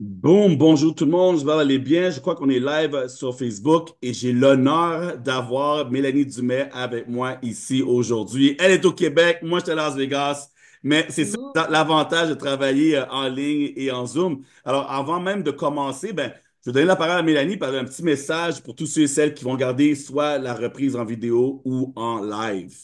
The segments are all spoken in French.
Boum, bonjour tout le monde, j'espère aller bien. Je crois qu'on est live sur Facebook et j'ai l'honneur d'avoir Mélanie Dumais avec moi ici aujourd'hui. Elle est au Québec, moi je suis à Las Vegas, mais c'est ça Ouh. l'avantage de travailler en ligne et en Zoom. Alors avant même de commencer, je vais donner la parole à Mélanie par un petit message pour tous ceux et celles qui vont regarder soit la reprise en vidéo ou en live.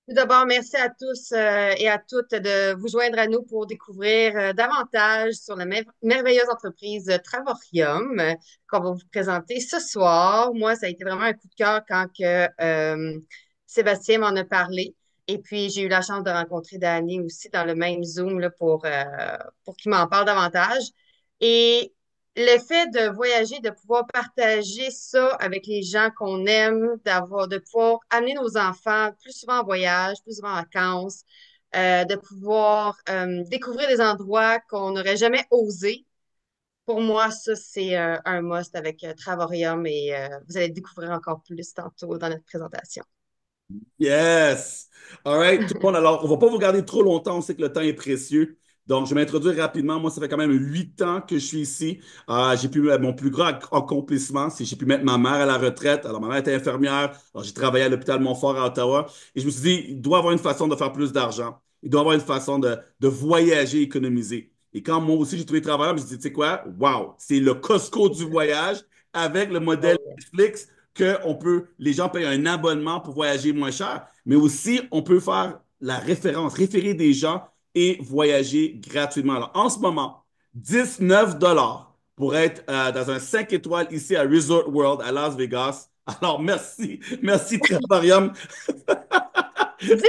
Tout d'abord, merci à tous et à toutes de vous joindre à nous pour découvrir davantage sur la merveilleuse entreprise Travorium qu'on va vous présenter ce soir. Moi, ça a été vraiment un coup de cœur quand Sébastien m'en a parlé. Et puis, j'ai eu la chance de rencontrer Dani aussi dans le même Zoom là, pour qu'il m'en parle davantage. Et le fait de voyager, de pouvoir partager ça avec les gens qu'on aime, de pouvoir amener nos enfants plus souvent en voyage, plus souvent en vacances, de pouvoir découvrir des endroits qu'on n'aurait jamais osé. Pour moi, ça, c'est un must avec Travorium et vous allez découvrir encore plus tantôt dans notre présentation. Yes! All right, tout le monde. Alors, on va pas vous garder trop longtemps. On sait que le temps est précieux. Donc, je vais m'introduire rapidement. Moi, ça fait quand même 8 ans que je suis ici. J'ai pu, mon plus grand accomplissement, c'est que j'ai pu mettre ma mère à la retraite. Alors, ma mère était infirmière. Alors, j'ai travaillé à l'hôpital Montfort à Ottawa. Et je me suis dit, il doit y avoir une façon de faire plus d'argent. Il doit y avoir une façon de voyager, économiser. Et quand moi aussi, j'ai trouvé travail, je me suis dit, tu sais quoi? Wow! C'est le Costco du voyage avec le modèle Oh, yeah. Netflix les gens payent un abonnement pour voyager moins cher, mais aussi on peut faire la référence, référer des gens et voyager gratuitement. Alors, en ce moment, 19 $ pour être dans un 5 étoiles ici à Resort World à Las Vegas. Alors, merci, merci Travarium. 19!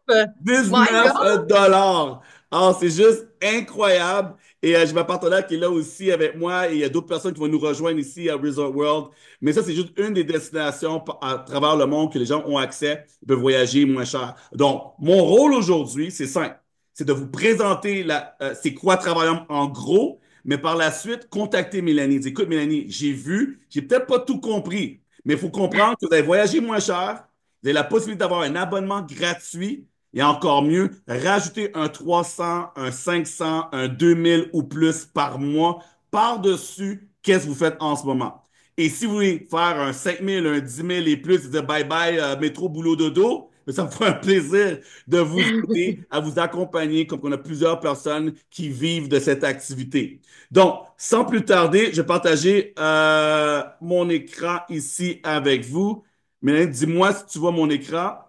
My 19 God! dollars. Ah, c'est juste incroyable. Et j'ai ma partenaire qui est là aussi avec moi. Et il y a d'autres personnes qui vont nous rejoindre ici à Resort World. Mais ça, c'est juste une des destinations à travers le monde que les gens ont accès. Ils peuvent voyager moins cher. Donc, mon rôle aujourd'hui, c'est simple. C'est de vous présenter c'est quoi Travaillons en gros. Mais par la suite, contacter Mélanie. Dire, écoute, Mélanie, j'ai vu, j'ai peut-être pas tout compris, mais il faut comprendre que vous allez voyager moins cher. Vous avez la possibilité d'avoir un abonnement gratuit et encore mieux, rajouter un 300, un 500, un 2000 ou plus par mois par-dessus qu'est-ce que vous faites en ce moment. Et si vous voulez faire un 5000, un 10 000 et plus, et dire bye bye, métro, boulot, dodo, ça me ferait un plaisir de vous aider, à vous accompagner, comme on a plusieurs personnes qui vivent de cette activité. Donc, sans plus tarder, je vais partager mon écran ici avec vous. Mélanie, dis-moi si tu vois mon écran.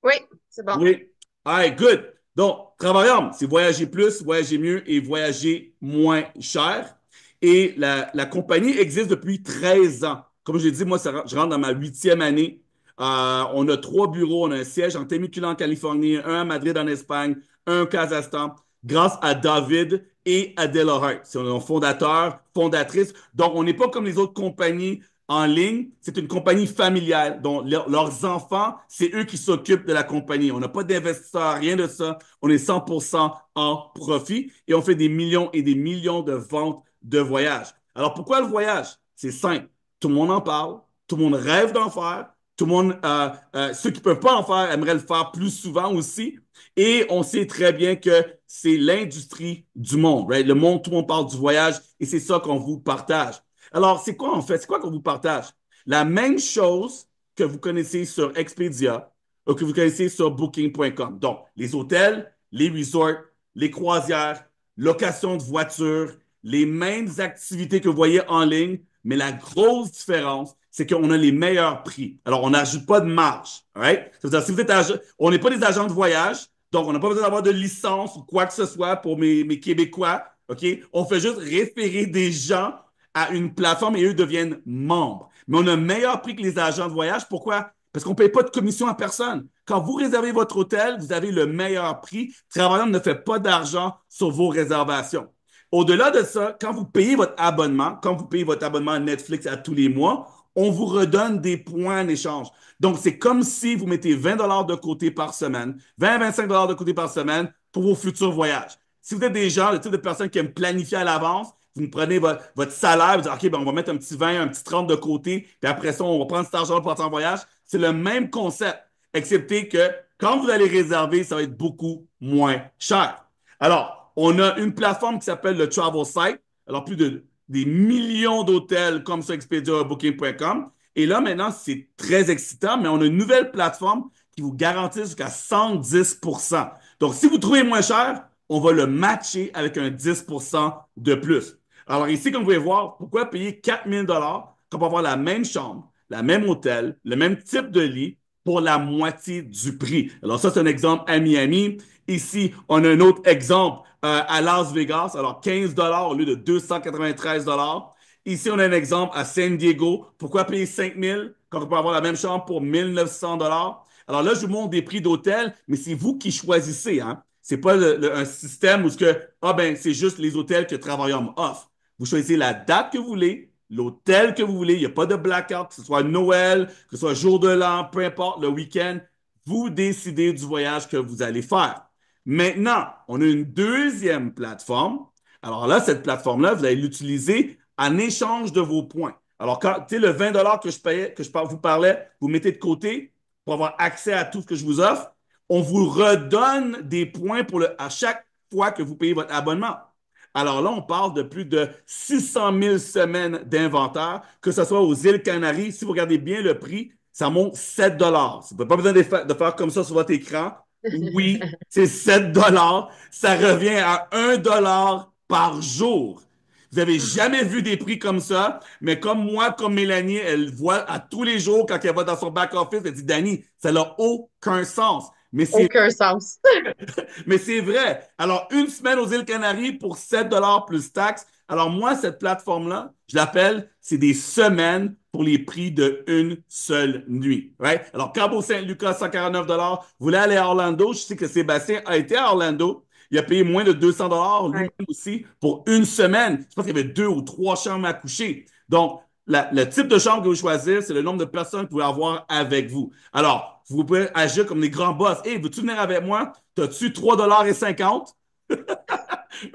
Oui, c'est bon. Oui. All right, good. Donc, Travaillons, c'est voyager plus, voyager mieux et voyager moins cher. Et la compagnie existe depuis 13 ans. Comme je l'ai dit, moi, je rentre dans ma 8e année. On a 3 bureaux. On a un siège en Temecula, en Californie, un à Madrid, en Espagne, un au Kazakhstan, grâce à David et Adèle Lorrain. C'est nos fondateurs, fondatrices. Donc, on n'est pas comme les autres compagnies en ligne, c'est une compagnie familiale dont leurs enfants, c'est eux qui s'occupent de la compagnie. On n'a pas d'investisseurs, rien de ça. On est 100% en profit et on fait des millions et des millions de ventes de voyages. Alors pourquoi le voyage? C'est simple. Tout le monde en parle, tout le monde rêve d'en faire, tout le monde, ceux qui ne peuvent pas en faire aimeraient le faire plus souvent aussi. Et on sait très bien que c'est l'industrie du monde, right? Le monde, tout le monde parle du voyage et c'est ça qu'on vous partage. Alors, c'est quoi en fait? C'est quoi qu'on vous partage? La même chose que vous connaissez sur Expedia ou que vous connaissez sur Booking.com. Donc, les hôtels, les resorts, les croisières, location de voitures, les mêmes activités que vous voyez en ligne, mais la grosse différence, c'est qu'on a les meilleurs prix. Alors, on n'ajoute pas de marge. Right? C'est-à-dire, si vous êtes on n'est pas des agents de voyage, donc on n'a pas besoin d'avoir de licence ou quoi que ce soit pour mes Québécois. OK? On fait juste référer des gens à une plateforme et eux deviennent membres. Mais on a un meilleur prix que les agents de voyage. Pourquoi? Parce qu'on ne paye pas de commission à personne. Quand vous réservez votre hôtel, vous avez le meilleur prix. Travailleur ne fait pas d'argent sur vos réservations. Au-delà de ça, quand vous payez votre abonnement à Netflix à tous les mois, on vous redonne des points en échange. Donc, c'est comme si vous mettez 20 $ de côté par semaine, 20 à 25 $ de côté par semaine pour vos futurs voyages. Si vous êtes des gens, le type de personnes qui aiment planifier à l'avance, vous prenez votre salaire, vous dites, OK, ben, on va mettre un petit 20, un petit 30 de côté, puis après ça, on va prendre cet argent pour partir en voyage. C'est le même concept, excepté que quand vous allez réserver, ça va être beaucoup moins cher. Alors, On a une plateforme qui s'appelle le Travel Site. Alors, des millions d'hôtels comme ça, Expedia, Booking.com. Et là, maintenant, c'est très excitant, mais on a une nouvelle plateforme qui vous garantit jusqu'à 110%. Donc, si vous trouvez moins cher, on va le matcher avec un 10% de plus. Alors ici, comme vous pouvez voir, pourquoi payer 4 000 $ quand on peut avoir la même chambre, la même hôtel, le même type de lit pour la moitié du prix? Alors ça, c'est un exemple à Miami. Ici, on a un autre exemple à Las Vegas. Alors 15 $ au lieu de 293 $. Ici, on a un exemple à San Diego. Pourquoi payer 5 000 quand on peut avoir la même chambre pour 1 900 $? Alors là, je vous montre des prix d'hôtel, mais c'est vous qui choisissez, hein. C'est pas un système où c'est juste les hôtels que Travaillom offre. Vous choisissez la date que vous voulez, l'hôtel que vous voulez. Il n'y a pas de blackout, que ce soit Noël, que ce soit jour de l'an, peu importe, le week-end. Vous décidez du voyage que vous allez faire. Maintenant, on a une deuxième plateforme. Alors là, cette plateforme-là, vous allez l'utiliser en échange de vos points. Alors, quand, tu sais, le 20 $ que je payais, vous parlais, vous mettez de côté pour avoir accès à tout ce que je vous offre. On vous redonne des points à chaque fois que vous payez votre abonnement. Alors là, on parle de plus de 600 000 semaines d'inventaire, que ce soit aux îles Canaries. Si vous regardez bien le prix, ça monte 7 $. Vous n'avez pas besoin de faire comme ça sur votre écran. Oui, c'est 7 $. Ça revient à 1 $ par jour. Vous n'avez jamais vu des prix comme ça, mais comme moi, comme Mélanie, elle voit à tous les jours quand elle va dans son back-office, elle dit, Danny, ça n'a aucun sens. Aucun sens. Mais c'est vrai. Alors, une semaine aux îles Canaries pour 7 $ plus taxes. Alors, moi, cette plateforme-là, je l'appelle, c'est des semaines pour les prix d'une seule nuit. Right? Alors, Cabo Saint-Lucas, 149 $. Vous voulez aller à Orlando? Je sais que Sébastien a été à Orlando. Il a payé moins de 200 $ Ouais. lui-même aussi pour une semaine. Je pense qu'il y avait 2 ou 3 chambres à coucher. Donc, le type de chambre que vous choisissez, c'est le nombre de personnes que vous pouvez avoir avec vous. Alors, vous pouvez agir comme des grands boss. Hey, veux-tu venir avec moi? T'as-tu 3,50 $?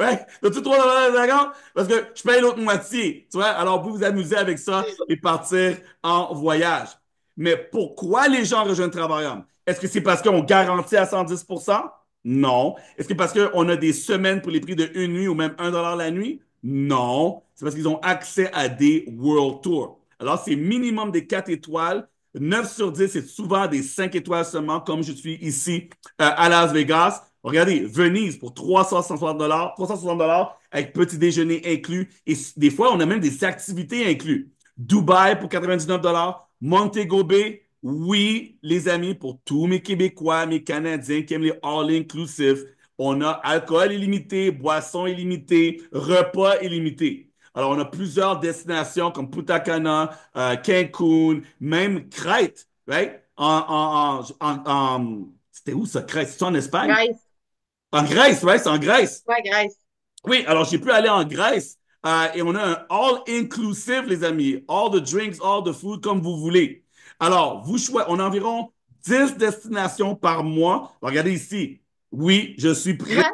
Ouais? T'as-tu 3,50 $? Parce que je paye l'autre moitié. Tu vois? Alors, vous vous amusez avec ça et partir en voyage. Mais pourquoi les gens rejoignent Travaillum? Est-ce que c'est parce qu'on garantit à 110%? Non. Est-ce que parce qu'on a des semaines pour les prix de une nuit ou même 1 $ la nuit? Non. C'est parce qu'ils ont accès à des World Tours. Alors, c'est minimum des 4 étoiles. 9 sur 10, c'est souvent des 5 étoiles seulement, comme je suis ici à Las Vegas. Regardez, Venise pour 360 $ avec petit déjeuner inclus. Et des fois, on a même des activités incluses. Dubaï pour 99 $. Montego Bay, oui, les amis, pour tous mes Québécois, mes Canadiens qui aiment les all-inclusive, on a alcool illimité, boissons illimitées, repas illimités. Alors, on a plusieurs destinations comme Punta Cana, Cancun, même Crète, right? C'était où ça, Crète? C'est en Espagne? Grèce. En Grèce, right? C'est en Grèce. Ouais, Grèce. Oui, alors j'ai pu aller en Grèce et on a un all-inclusive, les amis. All the drinks, all the food, comme vous voulez. Alors, on a environ 10 destinations par mois. Regardez ici. Oui, je suis présent.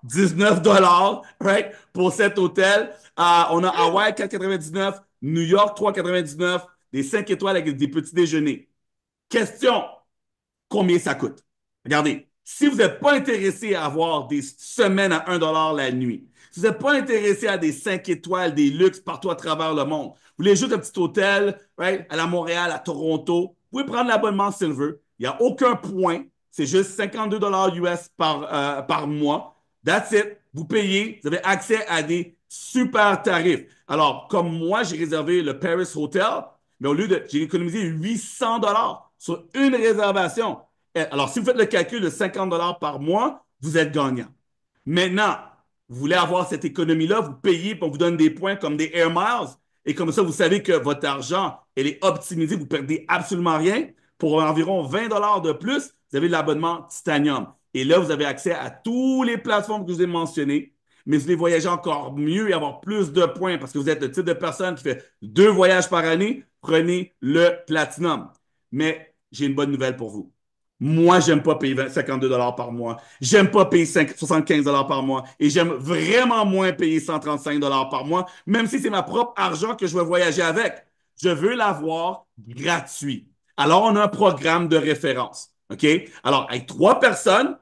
19 $, right, pour cet hôtel. On a Hawaï 4,99, New York 3,99, des 5 étoiles avec des petits déjeuners. Question, combien ça coûte? Regardez, si vous n'êtes pas intéressé à avoir des semaines à 1 $ la nuit, si vous n'êtes pas intéressé à des 5 étoiles, des luxes partout à travers le monde, vous voulez juste un petit hôtel, right, à la Montréal, à Toronto, vous pouvez prendre l'abonnement Silver. Il n'y a aucun point. C'est juste 52 $ US par mois. That's it. Vous payez. Vous avez accès à des super tarifs. Alors, comme moi, j'ai réservé le Paris Hotel, mais j'ai économisé 800 $ sur une réservation. Alors, si vous faites le calcul de 50 $ par mois, vous êtes gagnant. Maintenant, vous voulez avoir cette économie-là, vous payez, puis on vous donne des points comme des Air Miles, et comme ça, vous savez que votre argent, elle est optimisée, vous ne perdez absolument rien. Pour environ 20 $ de plus, vous avez l'abonnement Titanium. Et là, vous avez accès à toutes les plateformes que je vous ai mentionnées, mais vous voulez voyager encore mieux et avoir plus de points parce que vous êtes le type de personne qui fait 2 voyages par année, prenez le Platinum. Mais j'ai une bonne nouvelle pour vous. Moi, j'aime pas payer 52 $ par mois. J'aime pas payer 75 $ par mois. Et j'aime vraiment moins payer 135 $ par mois, même si c'est ma propre argent que je veux voyager avec. Je veux l'avoir gratuit. Alors, on a un programme de référence. OK? Alors, avec 3 personnes,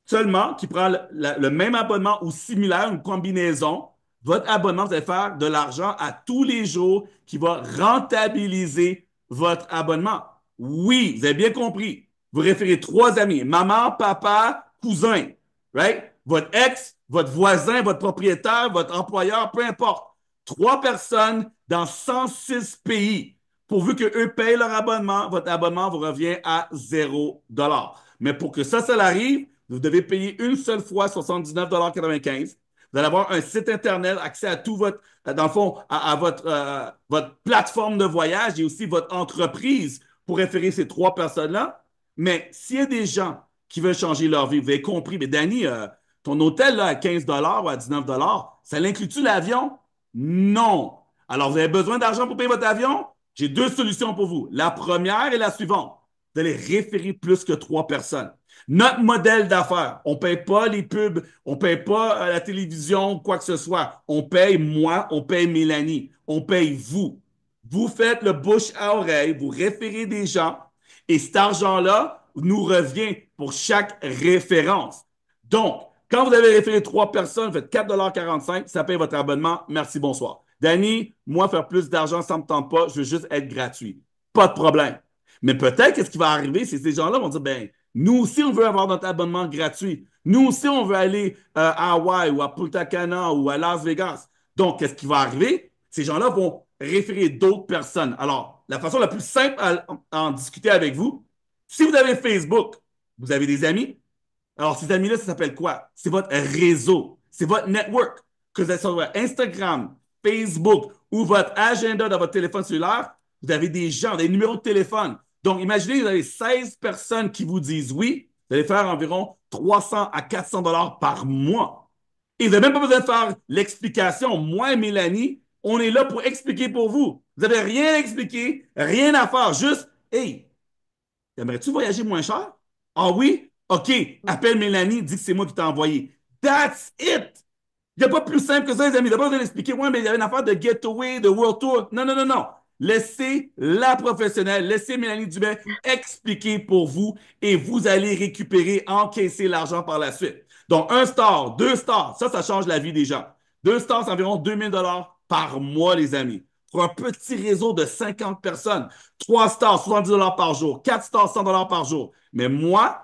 seulement qui prend le même abonnement ou similaire, une combinaison. Votre abonnement, vous allez faire de l'argent à tous les jours qui va rentabiliser votre abonnement. Oui, vous avez bien compris. Vous référez trois amis, maman, papa, cousin, right? Votre ex, votre voisin, votre propriétaire, votre employeur, peu importe. Trois personnes dans 106 pays. Pourvu qu'eux payent leur abonnement, votre abonnement vous revient à 0 $. Mais pour que ça arrive, vous devez payer une seule fois 79,95 $. Vous allez avoir un site Internet, accès à tout votre, dans le fond, à votre plateforme de voyage et aussi votre entreprise pour référer ces trois personnes-là. Mais s'il y a des gens qui veulent changer leur vie, vous avez compris, mais Danny, ton hôtel là, à 15 $ ou à 19 $, ça l'inclut-tu l'avion? Non. Alors, vous avez besoin d'argent pour payer votre avion? J'ai deux solutions pour vous. La première est la suivante. Vous allez référer plus que trois personnes. Notre modèle d'affaires, on ne paye pas les pubs, on ne paye pas la télévision, quoi que ce soit. On paye moi, on paye Mélanie, on paye vous. Vous faites le bouche à oreille, vous référez des gens et cet argent-là nous revient pour chaque référence. Donc, quand vous avez référé trois personnes, vous faites 4,45 $, ça paye votre abonnement. Merci, bonsoir. Danny, moi, faire plus d'argent, ça ne me tente pas, je veux juste être gratuit. Pas de problème. Mais peut-être qu'est-ce qui va arriver, c'est que ces gens-là vont dire, ben, nous aussi, on veut avoir notre abonnement gratuit. Nous aussi, on veut aller à Hawaï ou à Punta Cana ou à Las Vegas. Donc, qu'est-ce qui va arriver? Ces gens-là vont référer d'autres personnes. Alors, la façon la plus simple à en discuter avec vous, si vous avez Facebook, vous avez des amis. Alors, ces amis-là, ça s'appelle quoi? C'est votre réseau. C'est votre network. Que ce soit Instagram, Facebook ou votre agenda dans votre téléphone cellulaire, vous avez des gens, des numéros de téléphone. Donc, imaginez, vous avez 16 personnes qui vous disent oui. Vous allez faire environ 300 à 400 $ par mois. Et vous n'avez même pas besoin de faire l'explication. Moi et Mélanie, on est là pour expliquer pour vous. Vous n'avez rien à expliquer, rien à faire. Juste, hey, aimerais-tu voyager moins cher? Ah oui? OK, appelle Mélanie, dis que c'est moi qui t'ai envoyé. That's it! Il n'y a pas plus simple que ça, les amis. D'abord, vous allez expliquer, ouais, mais il y avait une affaire de getaway, de world tour. Non, non, non, non. Laissez la professionnelle, laissez Mélanie Dubé expliquer pour vous et vous allez récupérer, encaisser l'argent par la suite. Donc, un star, deux stars, ça change la vie des gens. Deux stars, c'est environ 2 000 $ par mois, les amis. Pour un petit réseau de 50 personnes, trois stars, 70 $ par jour, quatre stars, 100 $ par jour. Mais moi,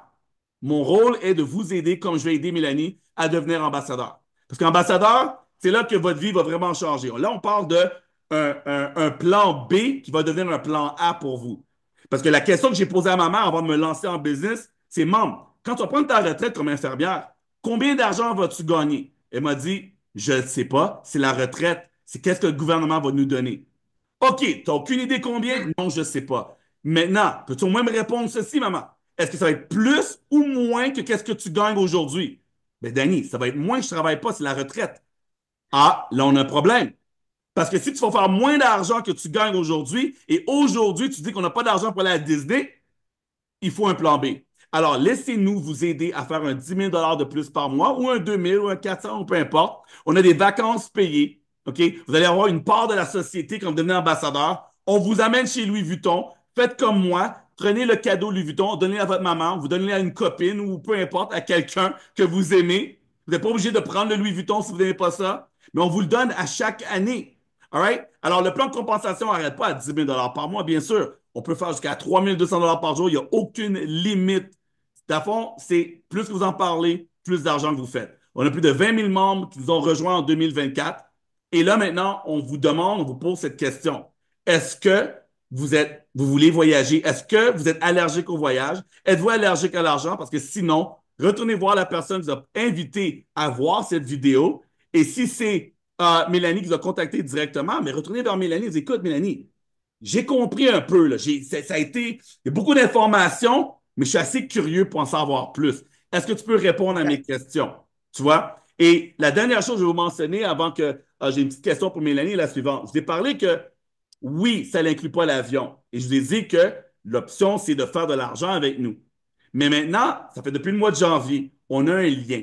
mon rôle est de vous aider, comme je vais aider Mélanie, à devenir ambassadeur. Parce qu'ambassadeur, c'est là que votre vie va vraiment changer. Là, on parle de un plan B qui va devenir un plan A pour vous. Parce que la question que j'ai posée à ma mère avant de me lancer en business, c'est, Maman, quand tu vas prendre ta retraite comme infirmière, combien d'argent vas-tu gagner? Elle m'a dit, je ne sais pas, c'est la retraite. C'est qu'est-ce que le gouvernement va nous donner. OK, tu n'as aucune idée combien? Non, je ne sais pas. Maintenant, peux-tu au moins me répondre ceci, maman? Est-ce que ça va être plus ou moins que qu'est-ce que tu gagnes aujourd'hui? Ben, Danny, ça va être moins que je ne travaille pas, c'est la retraite. Ah, là, on a un problème. Parce que si tu vas faire moins d'argent que tu gagnes aujourd'hui, et aujourd'hui, tu dis qu'on n'a pas d'argent pour aller à Disney, il faut un plan B. Alors, laissez-nous vous aider à faire un 10 000 $ de plus par mois, ou un 2 000, ou un 400, ou peu importe. On a des vacances payées. OK? Vous allez avoir une part de la société quand vous devenez ambassadeur. On vous amène chez Louis Vuitton. Faites comme moi. Prenez le cadeau Louis Vuitton, donnez-le à votre maman, vous donnez-le à une copine ou peu importe, à quelqu'un que vous aimez. Vous n'êtes pas obligé de prendre le Louis Vuitton si vous n'aimez pas ça, mais on vous le donne à chaque année. All right? Alors, le plan de compensation n'arrête pas à 10 000 $ par mois, bien sûr. On peut faire jusqu'à 3 200 $ par jour. Il n'y a aucune limite. Dans fond, c'est plus que vous en parlez, plus d'argent que vous faites. On a plus de 20 000 membres qui nous ont rejoints en 2024. Et là, maintenant, on vous demande, on vous pose cette question. Est-ce que vous voulez voyager? Est-ce que vous êtes allergique au voyage? Êtes-vous allergique à l'argent? Parce que sinon, retournez voir la personne qui vous a invité à voir cette vidéo. Et si c'est Mélanie qui vous a contacté directement, mais retournez vers Mélanie et dites, écoute, Mélanie, j'ai compris un peu, là. Ça a été, il y a beaucoup d'informations, mais je suis assez curieux pour en savoir plus. Est-ce que tu peux répondre à mes Exact. questions? Tu vois? Et la dernière chose que je vais vous mentionner avant que j'ai une petite question pour Mélanie est la suivante. Je vous ai parlé que oui, ça n'inclut pas l'avion. Et je vous ai dit que l'option, c'est de faire de l'argent avec nous. Mais maintenant, ça fait depuis le mois de janvier, on a un lien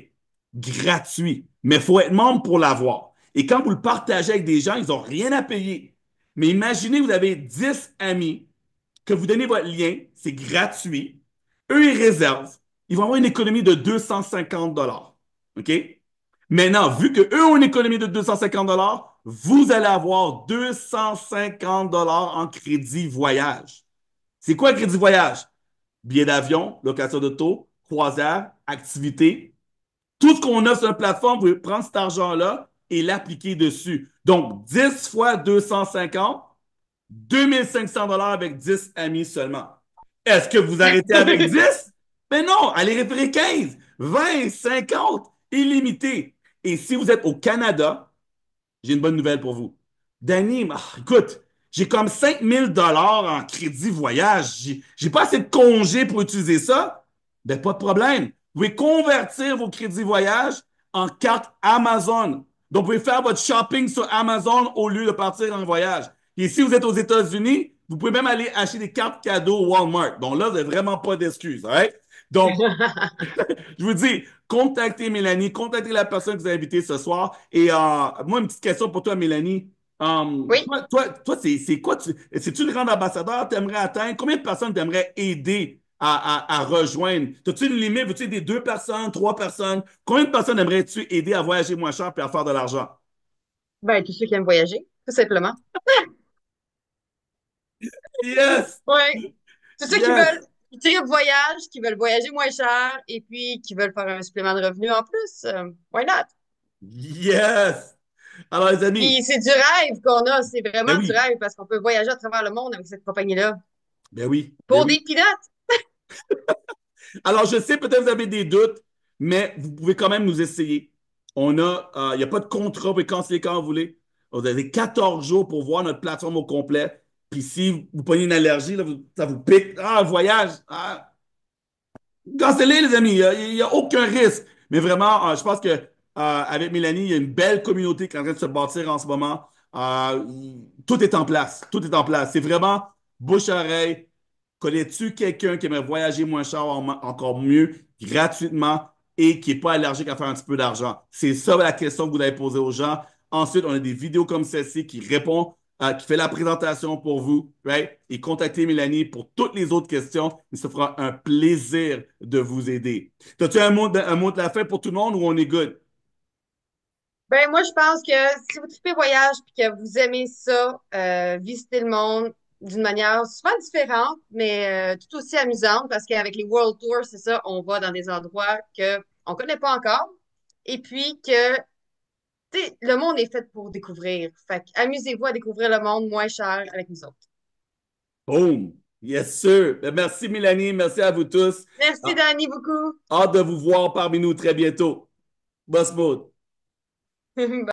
gratuit, mais il faut être membre pour l'avoir. Et quand vous le partagez avec des gens, ils n'ont rien à payer. Mais imaginez, vous avez 10 amis, que vous donnez votre lien, c'est gratuit. Eux, ils réservent. ils vont avoir une économie de 250 dollars. OK? Maintenant, vu qu'eux ont une économie de 250 dollars, vous allez avoir 250 dollars en crédit voyage. C'est quoi un crédit voyage? Billets d'avion, location d'auto, croisière, activité. Tout ce qu'on a sur la plateforme, vous pouvez prendre cet argent-là et l'appliquer dessus. Donc, 10 fois 250, 2500 dollars avec 10 amis seulement. Est-ce que vous arrêtez avec 10? Mais non, allez référer 15, 20, 50, illimité. Et si vous êtes au Canada, j'ai une bonne nouvelle pour vous. Danny, écoute, j'ai comme 5000 dollars en crédit voyage. J'ai pas assez de congés pour utiliser ça. Ben, pas de problème. Vous pouvez convertir vos crédits voyage en carte Amazon. Donc, vous pouvez faire votre shopping sur Amazon au lieu de partir en voyage. Et si vous êtes aux États-Unis, vous pouvez même aller acheter des cartes cadeaux Walmart. Donc là, vous n'avez vraiment pas d'excuses. Right? Donc, je vous dis, contactez Mélanie, contactez la personne que vous avez invitée ce soir. Et moi, une petite question pour toi, Mélanie. Oui. Toi, c'est quoi? C'est-tu le grand ambassadeur que tu aimerais atteindre? Combien de personnes tu aimerais aider à rejoindre? As-tu une limite? Veux-tu aider 2 personnes, 3 personnes? Combien de personnes aimerais-tu aider à voyager moins cher et à faire de l'argent? Ben, tous ceux qui aiment voyager, tout simplement. Yes! Oui. Tous ceux qui Yes! veulent tirer de voyage, qui veulent voyager moins cher et puis qui veulent faire un supplément de revenus en plus. Why not? Yes! Alors, les amis, Puis c'est du rêve qu'on a, c'est ben vraiment du oui, rêve parce qu'on peut voyager à travers le monde avec cette compagnie-là. ben oui, ben Pour oui. des pilotes. Alors, je sais, peut-être vous avez des doutes, mais vous pouvez quand même nous essayer. Il n'y a pas de contrat, vous pouvez canceller quand vous voulez. Vous avez 14 jours pour voir notre plateforme au complet. Puis si vous prenez une allergie, là, ça vous pique. Ah, voyage. Ah, cancellez, les amis. Il y a aucun risque. Mais vraiment, je pense que avec Mélanie, il y a une belle communauté qui est en train de se bâtir en ce moment. Tout est en place. Tout est en place. C'est vraiment bouche à oreille. Connais-tu quelqu'un qui aimerait voyager moins cher, encore mieux, gratuitement, et qui n'est pas allergique à faire un petit peu d'argent? C'est ça la question que vous allez poser aux gens. Ensuite, on a des vidéos comme celle-ci qui répond, qui fait la présentation pour vous, right? Et contactez Mélanie pour toutes les autres questions. Il se fera un plaisir de vous aider. As-tu un mot de la fin pour tout le monde ou on est good? Ben, moi, je pense que si vous tripez voyage puis que vous aimez ça, visiter le monde d'une manière souvent différente, mais tout aussi amusante, parce qu'avec les World Tours, c'est ça, on va dans des endroits que on connaît pas encore. Et puis que, tu sais, le monde est fait pour découvrir. Fait que amusez-vous à découvrir le monde moins cher avec nous autres. Boom! Yes, sir. Ben, merci, Mélanie. Merci à vous tous. Merci, Ah, Dani, beaucoup. hâte de vous voir parmi nous très bientôt. Boss mode.